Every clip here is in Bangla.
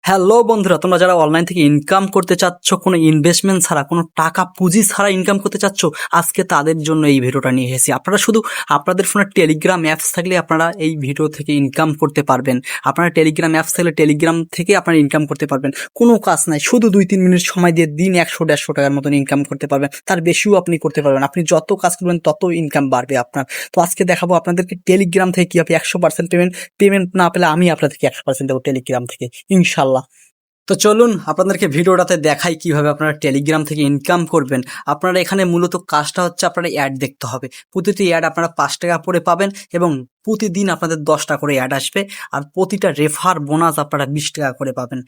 হ্যালো বন্ধুরা, তোমরা যারা অনলাইন থেকে ইনকাম করতে চাচ্ছ, কোনো ইনভেস্টমেন্ট ছাড়া, কোনো টাকা পুঁজি ছাড়া ইনকাম করতে চাচ্ছ, আজকে তাদের জন্য এই ভিডিওটা নিয়ে এসেছি। আপনারা শুধু আপনাদের ফোনে টেলিগ্রাম অ্যাপস থাকলে আপনারা এই ভিডিও থেকে ইনকাম করতে পারবেন। আপনারা টেলিগ্রাম অ্যাপস থাকলে টেলিগ্রাম থেকে আপনারা ইনকাম করতে পারবেন। কোনো কাজ নাই, শুধু 2-3 মিনিট সময় দিয়ে দিন 100-150 টাকার মতন ইনকাম করতে পারবেন। তার বেশিও আপনি করতে পারবেন। আপনি যত কাজ করবেন তত ইনকাম বাড়বে আপনার। তো আজকে দেখাবো আপনাদেরকে টেলিগ্রাম থেকে কীভাবে 100% পেমেন্ট না পেলে আমি আপনাদেরকে 100% দেবো টেলিগ্রাম থেকে, ইনশাল্লাহ। তো চলুন আপনাদেরকে ভিডিওটাতে দেখাই কিভাবে আপনারা টেলিগ্রাম থেকে ইনকাম করবেন। আপনারা এখানে মূলত কাজটা হচ্ছে আপনারা অ্যাড দেখতে হবে। প্রতিটি অ্যাড আপনারা 5 টাকা করে পাবেন এবং প্রতিদিন আপনাদের 10টা করে অ্যাড আসবে। আর প্রতিটা রেফার বোনাস আপনারা 20 টাকা করে পাবেন।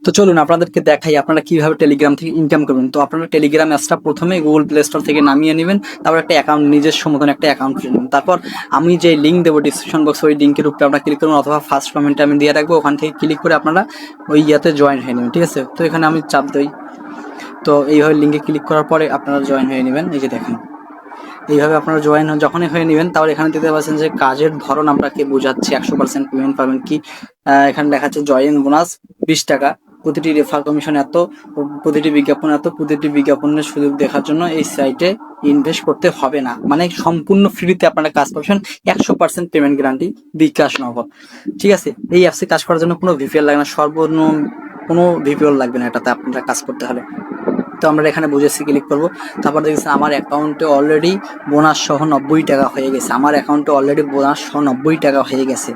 তো চলুন আপনাদেরকে দেখাই আপনারা কিভাবে টেলিগ্রাম থেকে ইনকাম করবেন। তো আপনারা টেলিগ্রাম অ্যাপসটা প্রথমে গুগল প্লে স্টোর থেকে নামিয়ে নেবেন। তারপর একটা অ্যাকাউন্ট, নিজস্ব মতন একটা অ্যাকাউন্ট খুলে নেবেন। তারপর আমি যে লিঙ্ক দেবো ডিসক্রিপশন বক্সে, ওই লিঙ্কের উপরে আপনারা ক্লিক করবেন, অথবা ফার্স্ট কমেন্টে আমি দিয়ে রাখবো, ওখান থেকে ক্লিক করে আপনারা ওই ইয়াতে জয়েন হয়ে নেবেন। ঠিক আছে, তো এখানে আমি চাপ দিই। তো এইভাবে লিঙ্কে ক্লিক করার পরে আপনারা জয়েন হয়ে নেবেন। এই যে দেখেন, এইভাবে আপনারা জয়েন যখনই হয়ে নেবেন, তাহলে এখানে দেখতে পাচ্ছেন যে কাজের ধরন আপনাকে বোঝাচ্ছে 100% পেমেন্ট পাবেন কি। এখানে লেখা আছে জয়েন বোনাস 20 টাকা, প্রতিটি রেফার কমিশন এত, প্রতিটি বিজ্ঞাপন এত, প্রতিটি বিজ্ঞাপনের সুযোগ দেখার জন্য এই সাইটে ইনভেস্ট করতে হবে না, মানে সম্পূর্ণ ফ্রিতে আপনারা কাজ পাচ্ছেন। 100% পেমেন্ট গ্যারান্টি, বিকাশ নগদ। ঠিক আছে, এই অ্যাপসে কাজ করার জন্য কোনো ভিপিএল লাগে না, সর্বনিম্ন কোনো ভিপিএল লাগবে না এটাতে আপনারা কাজ করতে হলে। তো আমরা এখানে বুঝেছি, ক্লিক করবো। তারপর দেখছি আমার অ্যাকাউন্টে অলরেডি বোনাস সহ 90 টাকা হয়ে গেছে। আমার অ্যাকাউন্টে অলরেডি বোনাস সহ 90 টাকা হয়ে গেছে।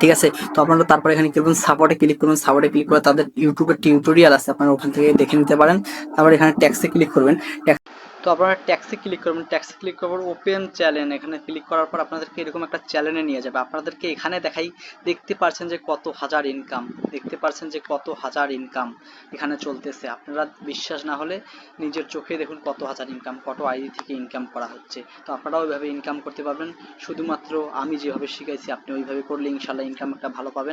ঠিক আছে, তো আপনারা তারপরে এখানে ক্লিক করুন, সাপোর্টে ক্লিক করুন। সাপোর্টে ক্লিক করে তাদের ইউটিউবের টিউটোরিয়াল আছে, আপনারা ওখান থেকে দেখে নিতে পারেন। তারপর এখানে ট্যাক্সে ক্লিক করবেন। তো আপনারা ট্যাক্সে ক্লিক করবেন। ট্যাক্সে ক্লিক করার পর ওপেন চ্যানেল, এখানে ক্লিক করার পর আপনাদেরকে এরকম একটা চ্যানেলে নিয়ে যাবে। আপনাদেরকে এখানে দেখাই, দেখতে পাচ্ছেন যে কত হাজার ইনকাম, দেখতে পাচ্ছেন যে কত হাজার ইনকাম এখানে চলতেছে। আপনারা বিশ্বাস না হলে নিজের চোখে দেখুন কত হাজার ইনকাম, কত আইডি থেকে ইনকাম করা হচ্ছে। তো আপনারাও ওইভাবে ইনকাম করতে পারবেন। শুধুমাত্র আমি যেভাবে শিখাইছি আপনি ওইভাবে করলে ইনশাল্লাহ ইনকাম একটা ভালো পাবেন।